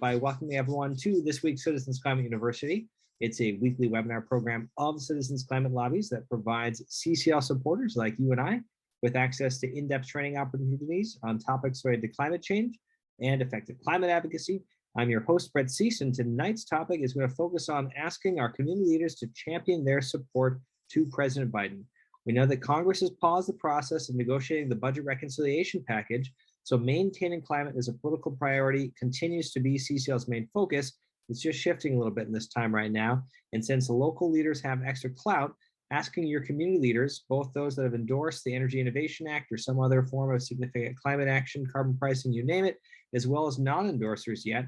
by welcoming everyone to this week's Citizens Climate University. It's a weekly webinar program of Citizens Climate Lobbies that provides CCL supporters like you and I with access to in-depth training opportunities on topics related to climate change and effective climate advocacy. I'm your host, Brett Cease, and tonight's topic is going to focus on asking our community leaders to champion their support to President Biden. We know that Congress has paused the process of negotiating the budget reconciliation package, so maintaining climate as a political priority continues to be CCL's main focus. It's just shifting a little bit in this time right now. And since the local leaders have extra clout, asking your community leaders, both those that have endorsed the Energy Innovation Act or some other form of significant climate action, carbon pricing, you name it, as well as non-endorsers yet,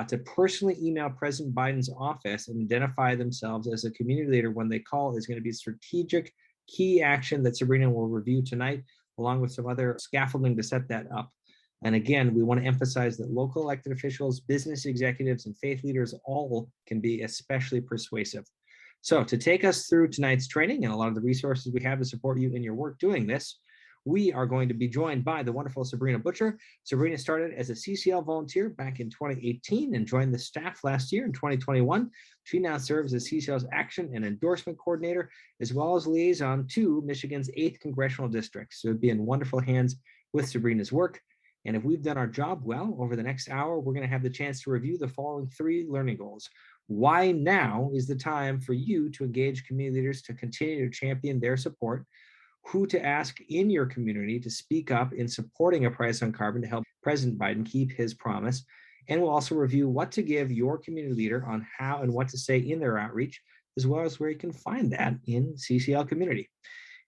to personally email President Biden's office and identify themselves as a community leader when they call is going to be strategic key action that Sabrina will review tonight, along with some other scaffolding to set that up. And again, we want to emphasize that local elected officials, business executives, and faith leaders all can be especially persuasive. So to take us through tonight's training and a lot of the resources we have to support you in your work doing this, we are going to be joined by the wonderful Sabrina Butcher. Sabrina started as a CCL volunteer back in 2018 and joined the staff last year in 2021. She now serves as CCL's Action and Endorsement Coordinator, as well as liaison to Michigan's 8th Congressional District. So it'd be in wonderful hands with Sabrina's work. And if we've done our job well, over the next hour, we're going to have the chance to review the following 3 learning goals. Why now is the time for you to engage community leaders to continue to champion their support? Who to ask in your community to speak up in supporting a price on carbon to help President Biden keep his promise. And we'll also review what to give your community leader on how and what to say in their outreach, as well as where you can find that in CCL community.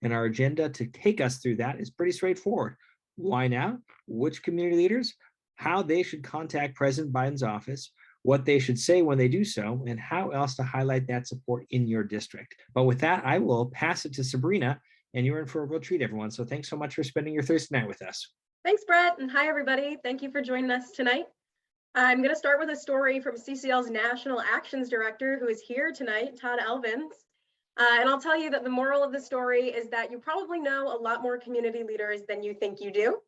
And our agenda to take us through that is pretty straightforward. Why now? Which community leaders? How they should contact President Biden's office, what they should say when they do so, and how else to highlight that support in your district. But with that, I will pass it to Sabrina, and you're in for a real treat, everyone. So thanks so much for spending your Thursday night with us. Thanks, Brett, and hi, everybody. Thank you for joining us tonight. I'm going to start with a story from CCL's National Actions Director, who is here tonight, Todd Elvins. And I'll tell you that the moral of the story is that you probably know a lot more community leaders than you think you do.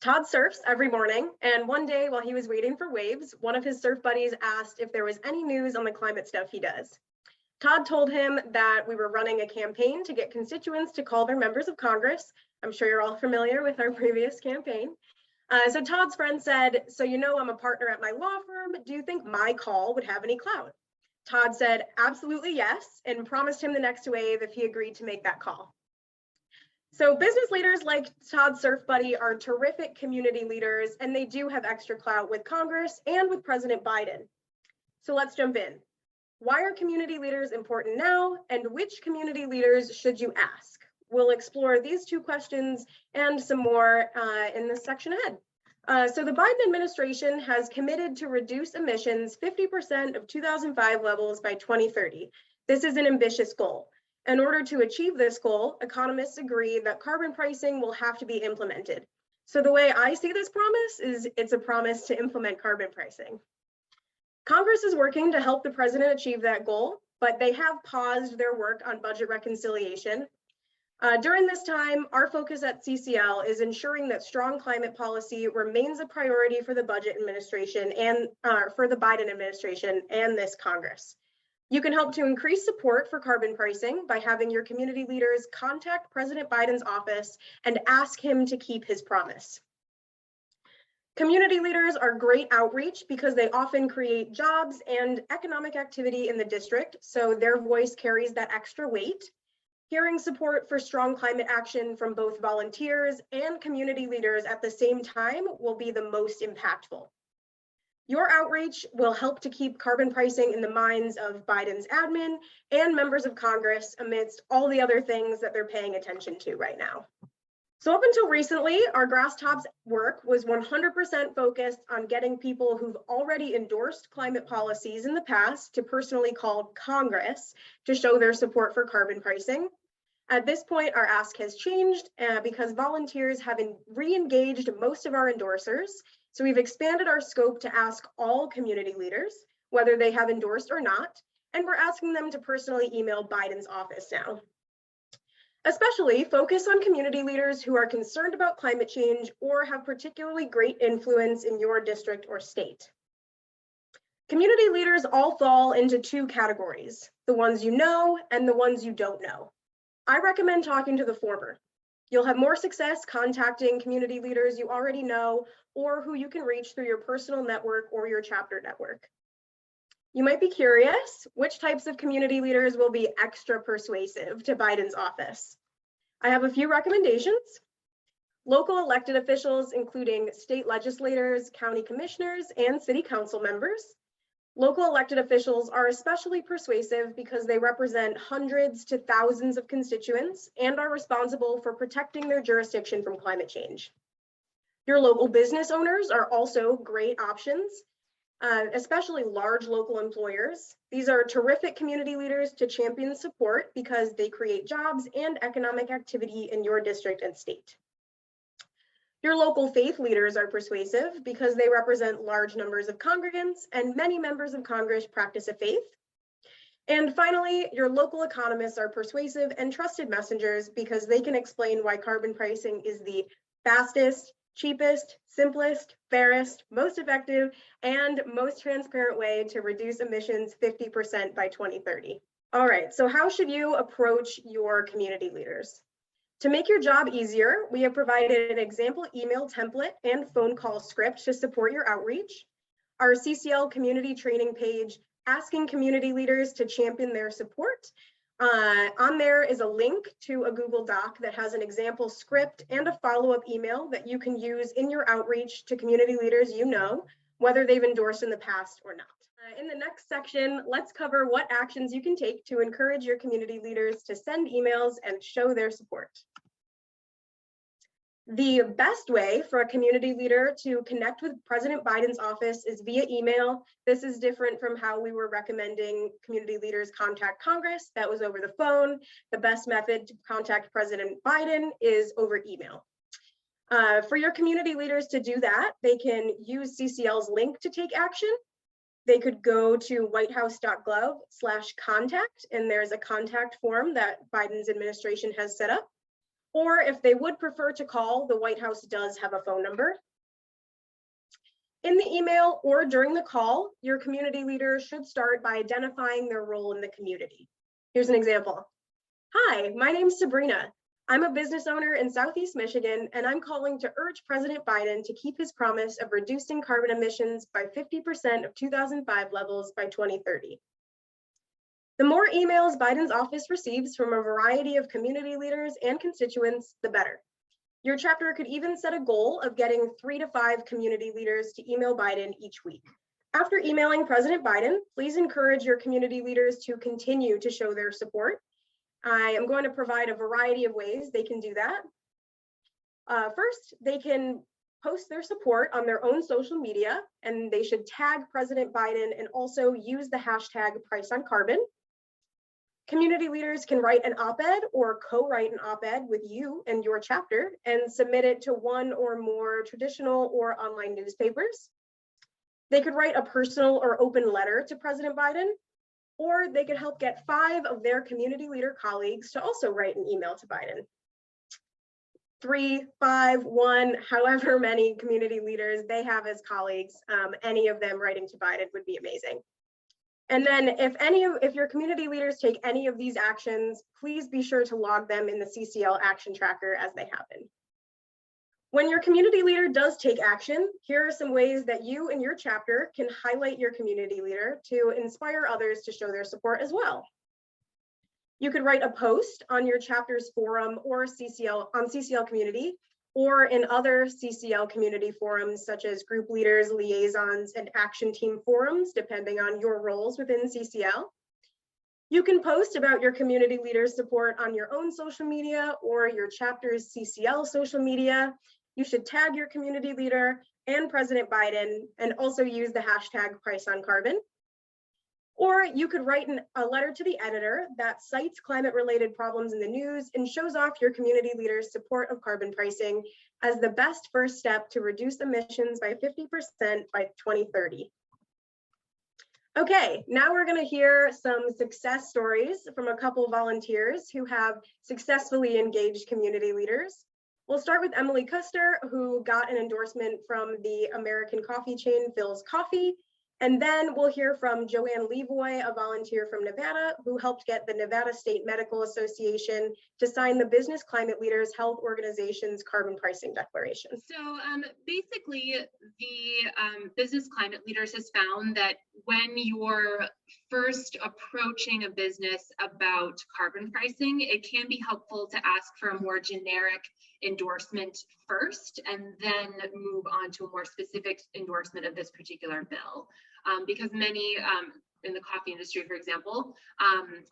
Todd surfs every morning, and one day while he was waiting for waves, one of his surf buddies asked if there was any news on the climate stuff he does. Todd told him that we were running a campaign to get constituents to call their members of Congress. I'm sure you're all familiar with our previous campaign. So Todd's friend said, "So you know I'm a partner at my law firm. Do you think my call would have any clout?" Todd said, "Absolutely yes," and promised him the next wave if he agreed to make that call. So business leaders like Todd's surf buddy are terrific community leaders, and they do have extra clout with Congress and with President Biden. So let's jump in. Why are community leaders important now, and which community leaders should you ask? We'll explore these 2 questions and some more in this section ahead. So the Biden administration has committed to reduce emissions 50% of 2005 levels by 2030. This is an ambitious goal. In order to achieve this goal, economists agree that carbon pricing will have to be implemented. So the way I see this promise is it's a promise to implement carbon pricing. Congress is working to help the president achieve that goal, but they have paused their work on budget reconciliation. During this time, our focus at CCL is ensuring that strong climate policy remains a priority for the budget administration and for the Biden administration and this Congress. You can help to increase support for carbon pricing by having your community leaders contact President Biden's office and ask him to keep his promise. Community leaders are great outreach because they often create jobs and economic activity in the district, so their voice carries that extra weight. Hearing support for strong climate action from both volunteers and community leaders at the same time will be the most impactful. Your outreach will help to keep carbon pricing in the minds of Biden's admin and members of Congress amidst all the other things that they're paying attention to right now. So up until recently, our Grasstops work was 100% focused on getting people who've already endorsed climate policies in the past to personally call Congress to show their support for carbon pricing. At this point, our ask has changed because volunteers have re-engaged most of our endorsers. So we've expanded our scope to ask all community leaders, whether they have endorsed or not, and we're asking them to personally email Biden's office now. Especially focus on community leaders who are concerned about climate change or have particularly great influence in your district or state. Community leaders all fall into two categories, the ones you know and the ones you don't know. I recommend talking to the former. You'll have more success contacting community leaders you already know or who you can reach through your personal network or your chapter network. You might be curious, which types of community leaders will be extra persuasive to Biden's office? I have a few recommendations. Local elected officials, including state legislators, county commissioners, and city council members. Local elected officials are especially persuasive because they represent hundreds to thousands of constituents and are responsible for protecting their jurisdiction from climate change. Your local business owners are also great options, especially large local employers. These are terrific community leaders to champion support because they create jobs and economic activity in your district and state. Your local faith leaders are persuasive because they represent large numbers of congregants and many members of Congress practice a faith. And finally, your local economists are persuasive and trusted messengers because they can explain why carbon pricing is the fastest, cheapest, simplest, fairest, most effective, and most transparent way to reduce emissions 50% by 2030. All right, so how should you approach your community leaders? To make your job easier, we have provided an example email template and phone call script to support your outreach. Our CCL community training page, asking community leaders to champion their support. On there is a link to a Google Doc that has an example script and a follow-up email that you can use in your outreach to community leaders you know, whether they've endorsed in the past or not. In the next section, let's cover what actions you can take to encourage your community leaders to send emails and show their support. The best way for a community leader to connect with President Biden's office is via email. This is different from how we were recommending community leaders contact Congress. That was over the phone. The best method to contact President Biden is over email. For your community leaders to do that, they can use CCL's link to take action. They could go to whitehouse.gov/contact, and there's a contact form that Biden's administration has set up. Or if they would prefer to call, the White House does have a phone number. In the email or during the call, your community leader should start by identifying their role in the community. Here's an example. Hi, my name's Sabrina. I'm a business owner in Southeast Michigan, and I'm calling to urge President Biden to keep his promise of reducing carbon emissions by 50% of 2005 levels by 2030. The more emails Biden's office receives from a variety of community leaders and constituents, the better. Your chapter could even set a goal of getting 3 to 5 community leaders to email Biden each week. After emailing President Biden, please encourage your community leaders to continue to show their support. I am going to provide a variety of ways they can do that. First, they can post their support on their own social media, and they should tag President Biden and also use the hashtag #PriceOnCarbon. Community leaders can write an op-ed or co-write an op-ed with you and your chapter and submit it to one or more traditional or online newspapers. They could write a personal or open letter to President Biden, or they could help get 5 of their community leader colleagues to also write an email to Biden. 3, 5, 1, however many community leaders they have as colleagues, any of them writing to Biden would be amazing. And then if your community leaders take any of these actions, please be sure to log them in the CCL action tracker as they happen. When your community leader does take action, here are some ways that you and your chapter can highlight your community leader to inspire others to show their support as well. You could write a post on your chapter's forum or CCL community, or in other CCL community forums such as group leaders, liaisons, and action team forums, depending on your roles within CCL. You can post about your community leaders' support on your own social media or your chapter's CCL social media. You should tag your community leader and President Biden and also use the hashtag #PriceOnCarbon. Or you could write a letter to the editor that cites climate-related problems in the news and shows off your community leader's support of carbon pricing as the best first step to reduce emissions by 50% by 2030. Okay, now we're going to hear some success stories from a couple volunteers who have successfully engaged community leaders. We'll start with Emily Custer, who got an endorsement from the American coffee chain Phil's Coffee, And then we'll hear from Joanne Levoy, a volunteer from Nevada, who helped get the Nevada State Medical Association to sign the Business Climate Leaders Health Organization's carbon pricing declaration. So basically, the business climate leaders has found that when you're first approaching a business about carbon pricing, it can be helpful to ask for a more generic endorsement first, and then move on to a more specific endorsement of this particular bill. Because many, in the coffee industry, for example,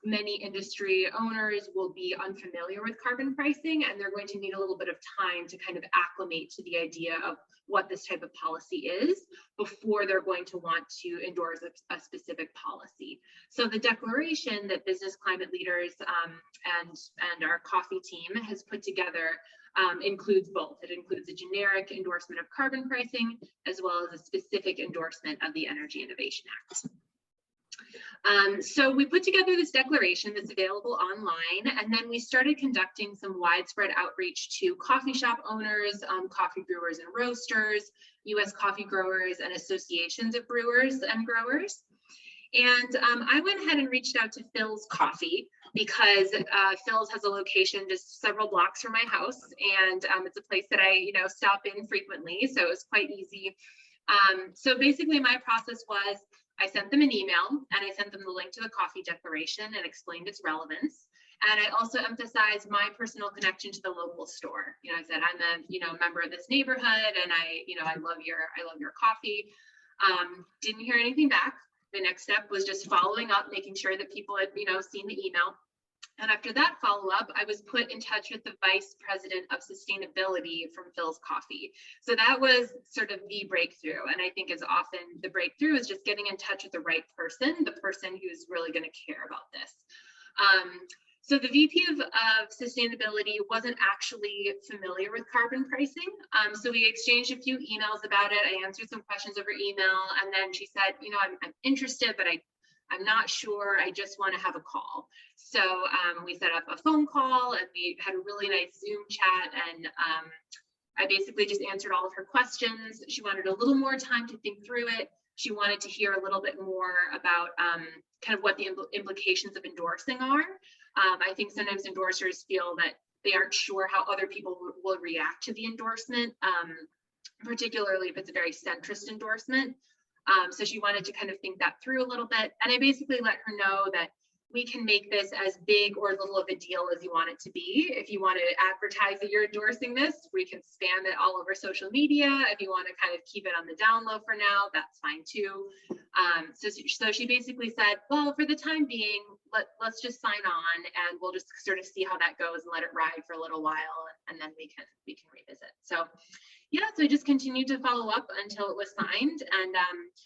many industry owners will be unfamiliar with carbon pricing, and they're going to need a little bit of time to kind of acclimate to the idea of what this type of policy is before they're going to want to endorse a specific policy. So the declaration that business climate leaders and our coffee team has put together includes both. It includes a generic endorsement of carbon pricing as well as a specific endorsement of the Energy Innovation Act. So we put together this declaration that's available online, and then we started conducting some widespread outreach to coffee shop owners, coffee brewers and roasters, U.S. coffee growers, and associations of brewers and growers. And I went ahead and reached out to Phil's Coffee because Phil's has a location just several blocks from my house, and it's a place that I, stop in frequently, so it was quite easy. So basically, my process was I sent them an email and I sent them the link to the coffee declaration and explained its relevance. And I also emphasized my personal connection to the local store. I said I'm a member of this neighborhood, and I love your coffee. Didn't hear anything back. The next step was just following up, making sure that people had, seen the email. And after that follow-up, I was put in touch with the Vice President of Sustainability from Phil's Coffee. So that was sort of the breakthrough. And I think as often the breakthrough is just getting in touch with the right person, the person who's really going to care about this. So the VP of Sustainability wasn't actually familiar with carbon pricing. So we exchanged a few emails about it. I answered some questions over email, and then she said, I'm interested, but I'm not sure. I just want to have a call. So we set up a phone call, and we had a really nice Zoom chat, and I basically just answered all of her questions. She wanted a little more time to think through it. She wanted to hear a little bit more about kind of what the implications of endorsing are. I think sometimes endorsers feel that they aren't sure how other people will react to the endorsement, particularly if it's a very centrist endorsement. So she wanted to kind of think that through a little bit. And I basically let her know that we can make this as big or little of a deal as you want it to be. If you want to advertise that you're endorsing this, we can spam it all over social media. If you want to kind of keep it on the down low for now, that's fine too. So she basically said, well, for the time being, let's just sign on, and we'll just sort of see how that goes and let it ride for a little while, and then we can revisit. So yeah, so I just continued to follow up until it was signed, and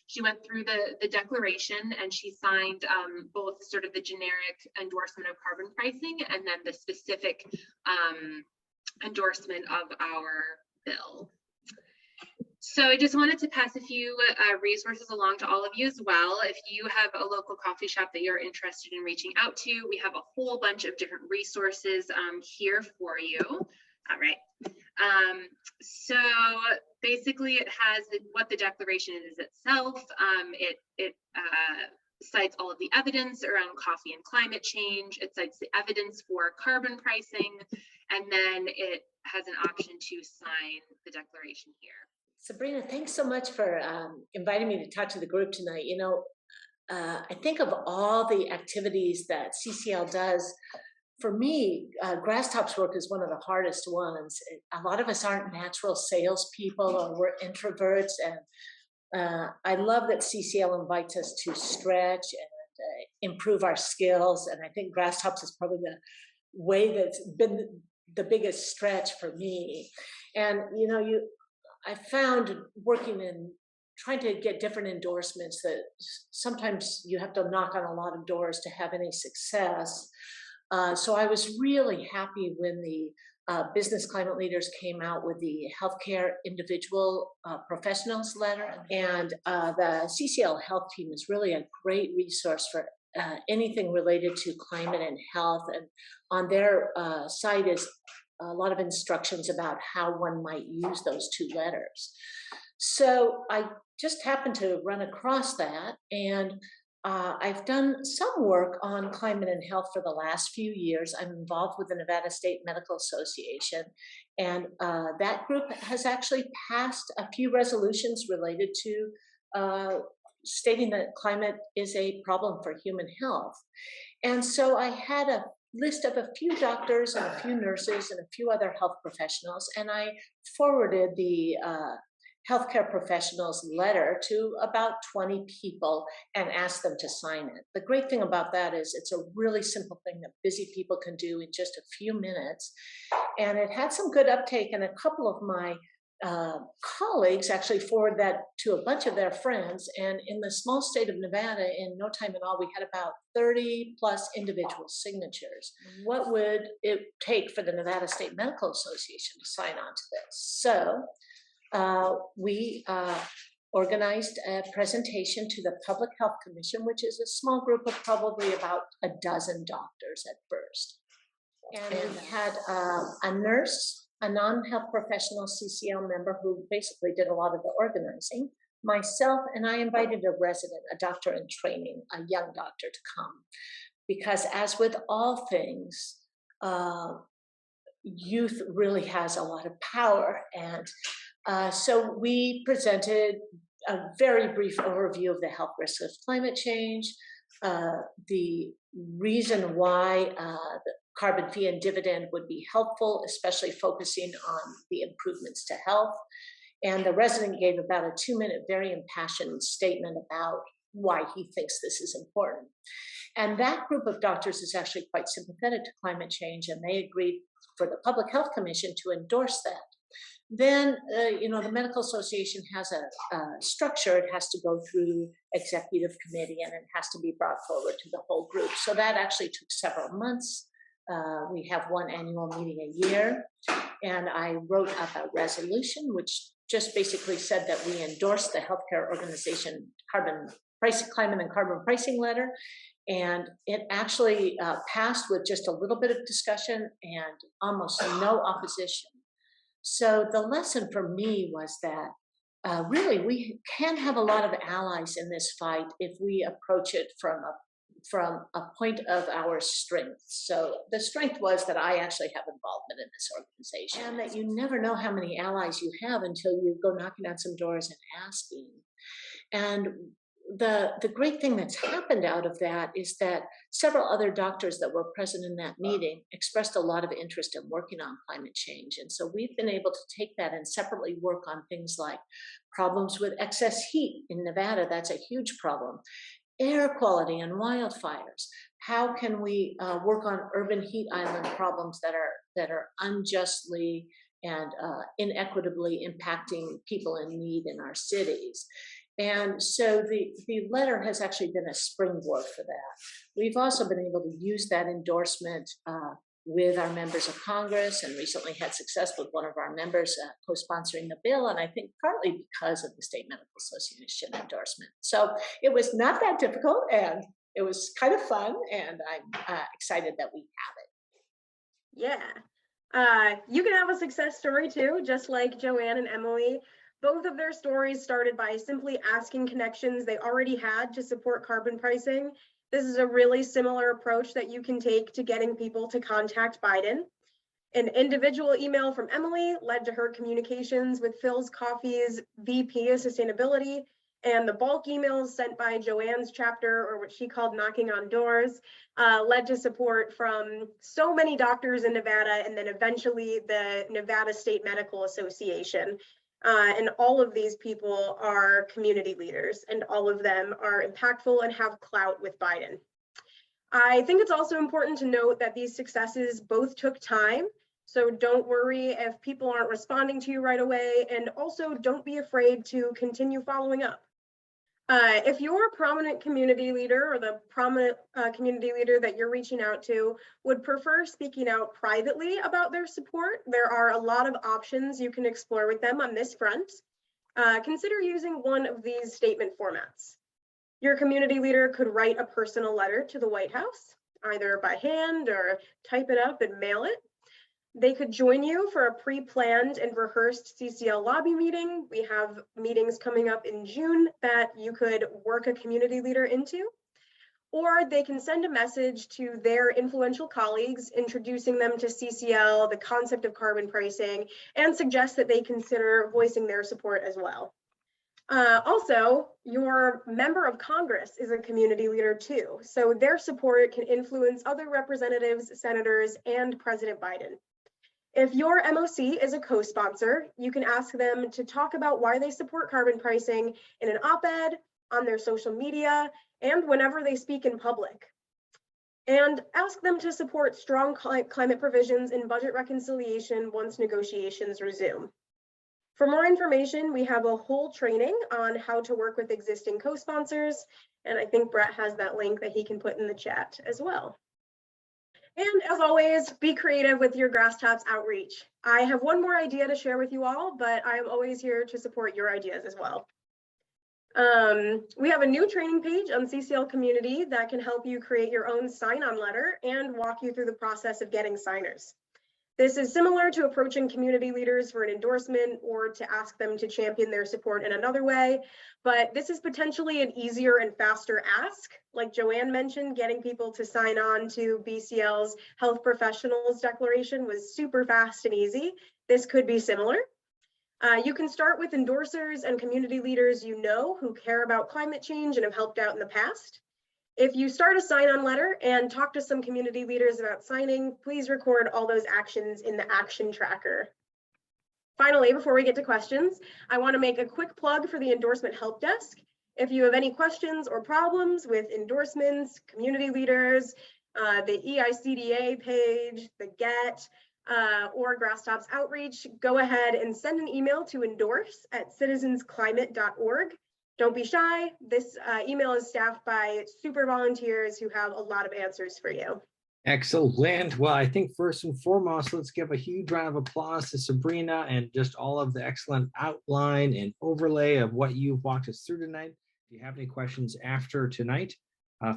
she went through the declaration, and she signed both sort of the generic endorsement of carbon pricing and then the specific endorsement of our bill. So I just wanted to pass a few resources along to all of you as well. If you have a local coffee shop that you're interested in reaching out to, we have a whole bunch of different resources here for you. All right. So basically it has what the declaration is itself. It cites all of the evidence around coffee and climate change. It cites the evidence for carbon pricing, and then it has an option to sign the declaration here. Sabrina, thanks so much for inviting me to talk to the group tonight. I think of all the activities that CCL does, for me, Grasstop's work is one of the hardest ones. A lot of us aren't natural salespeople, or we're introverts, and I love that CCL invites us to stretch and improve our skills. And I think Grasstops is probably the way that's been the biggest stretch for me. And I found working in trying to get different endorsements that sometimes you have to knock on a lot of doors to have any success. So I was really happy when the business climate leaders came out with the healthcare individual professionals letter, and the CCL health team is really a great resource for anything related to climate and health. And on their site is a lot of instructions about how one might use those two letters. So I just happened to run across that, and I've done some work on climate and health for the last few years. I'm involved with the Nevada State Medical Association, and that group has actually passed a few resolutions related to stating that climate is a problem for human health. And so I had a list of a few doctors and a few nurses and a few other health professionals, and I forwarded the healthcare professionals letter to about 20 people and asked them to sign it. The great thing about that is it's a really simple thing that busy people can do in just a few minutes. And it had some good uptake, and a couple of my colleagues actually forwarded that to a bunch of their friends. And in the small state of Nevada, in no time at all, we had about 30 plus individual signatures. What would it take for the Nevada State Medical Association to sign on to this? So we organized a presentation to the Public Health Commission, which is a small group of probably about a dozen doctors at first. And we had a nurse, a non-health professional CCL member who basically did a lot of the organizing, myself, and I invited a resident, a doctor in training, a young doctor, to come. Because as with all things, youth really has a lot of power. And so we presented a very brief overview of the health risks of climate change, the reason why the carbon fee and dividend would be helpful, especially focusing on the improvements to health. And the resident gave about a 2-minute, very impassioned statement about why he thinks this is important. And that group of doctors is actually quite sympathetic to climate change, and they agreed for the Public Health Commission to endorse that. Then, the Medical Association has a structure. It has to go through executive committee, and it has to be brought forward to the whole group. So that actually took several months. We have one annual meeting a year, and I wrote up a resolution which just basically said that we endorse the healthcare organization climate and carbon pricing letter. And it actually passed with just a little bit of discussion and almost no opposition. So the lesson for me was that really we can have a lot of allies in this fight if we approach it from a point of our strength. So the strength was that I actually have involvement in this organization, and that you never know how many allies you have until you go knocking on some doors and asking. And the great thing that's happened out of that is that several other doctors that were present in that meeting expressed a lot of interest in working on climate change. And so we've been able to take that and separately work on things like problems with excess heat in Nevada. That's a huge problem. Air quality and wildfires. How can we work on urban heat island problems that are unjustly and inequitably impacting people in need in our cities? And so the letter has actually been a springboard for that. We've also been able to use that endorsement with our members of Congress, and recently had success with one of our members co-sponsoring the bill, and I think partly because of the State Medical Association endorsement. So it was not that difficult, and it was kind of fun, and I'm excited that we have it. Yeah. You can have a success story too, just like Joanne and Emily. Both of their stories started by simply asking connections they already had to support carbon pricing. This is a really similar approach that you can take to getting people to contact Biden. An individual email from Emily led to her communications with Phil's Coffee's VP of Sustainability, and the bulk emails sent by Joanne's chapter, or what she called knocking on doors, led to support from so many doctors in Nevada, and then eventually the Nevada State Medical Association. And all of these people are community leaders, and all of them are impactful and have clout with Biden. I think it's also important to note that these successes both took time. So don't worry if people aren't responding to you right away, and also don't be afraid to continue following up. If you're a prominent community leader, or the prominent community leader that you're reaching out to would prefer speaking out privately about their support, there are a lot of options you can explore with them on this front. Consider using one of these statement formats. Your community leader could write a personal letter to the White House, either by hand or type it up and mail it. They could join you for a pre-planned and rehearsed CCL lobby meeting. We have meetings coming up in June that you could work a community leader into. Or they can send a message to their influential colleagues, introducing them to CCL, the concept of carbon pricing, and suggest that they consider voicing their support as well. Also, your member of Congress is a community leader too, so their support can influence other representatives, senators, and President Biden. If your MOC is a co-sponsor, you can ask them to talk about why they support carbon pricing in an op-ed, on their social media, and whenever they speak in public. And ask them to support strong climate provisions in budget reconciliation once negotiations resume. For more information, we have a whole training on how to work with existing co-sponsors, and I think Brett has that link that he can put in the chat as well. And as always, be creative with your Grasstops outreach. I have one more idea to share with you all, but I am always here to support your ideas as well. We have a new training page on CCL Community that can help you create your own sign-on letter and walk you through the process of getting signers. This is similar to approaching community leaders for an endorsement or to ask them to champion their support in another way, but this is potentially an easier and faster ask. Like Joanne mentioned, getting people to sign on to BCL's Health Professionals Declaration was super fast and easy. This could be similar. You can start with endorsers and community leaders you know who care about climate change and have helped out in the past. If you start a sign-on letter and talk to some community leaders about signing, please record all those actions in the action tracker. Finally, before we get to questions, I want to make a quick plug for the Endorsement Help Desk. If you have any questions or problems with endorsements, community leaders, the EICDA page, the GET, or Grasstops outreach, go ahead and send an email to endorse@citizensclimate.org. Don't be shy. This email is staffed by super volunteers who have a lot of answers for you. Excellent. Well, I think first and foremost, let's give a huge round of applause to Sabrina and just all of the excellent outline and overlay of what you've walked us through tonight. If you have any questions after tonight,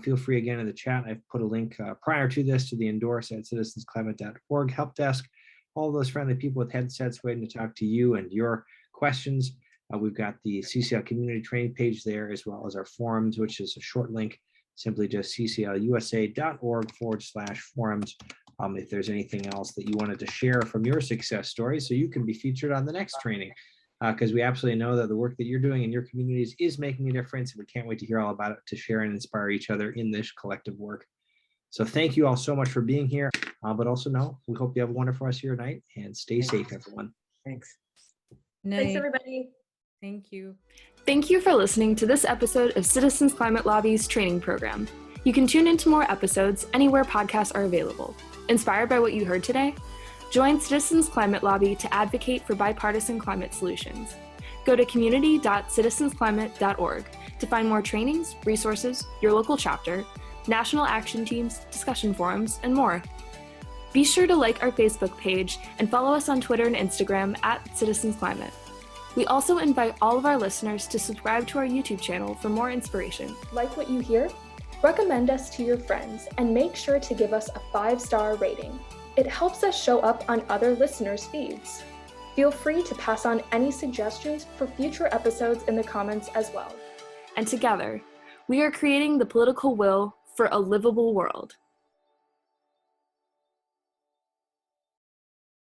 feel free again in the chat. I've put a link prior to this to the endorse@citizensclimate.org help desk. All those friendly people with headsets waiting to talk to you and your questions. We've got the CCL community training page there, as well as our forums, which is a short link, simply just cclusa.org/forums. If there's anything else that you wanted to share from your success story, so you can be featured on the next training, because we absolutely know that the work that you're doing in your communities is making a difference. And we can't wait to hear all about it, to share and inspire each other in this collective work. So thank you all so much for being here, but also know we hope you have a wonderful rest of your night and stay safe, everyone. Thanks. Thanks, everybody. Thank you. Thank you for listening to this episode of Citizens Climate Lobby's training program. You can tune into more episodes anywhere podcasts are available. Inspired by what you heard today? Join Citizens Climate Lobby to advocate for bipartisan climate solutions. Go to community.citizensclimate.org to find more trainings, resources, your local chapter, national action teams, discussion forums, and more. Be sure to like our Facebook page and follow us on Twitter and Instagram @CitizensClimate. We also invite all of our listeners to subscribe to our YouTube channel for more inspiration. Like what you hear? Recommend us to your friends and make sure to give us a 5-star rating. It helps us show up on other listeners' feeds. Feel free to pass on any suggestions for future episodes in the comments as well. And together, we are creating the political will for a livable world.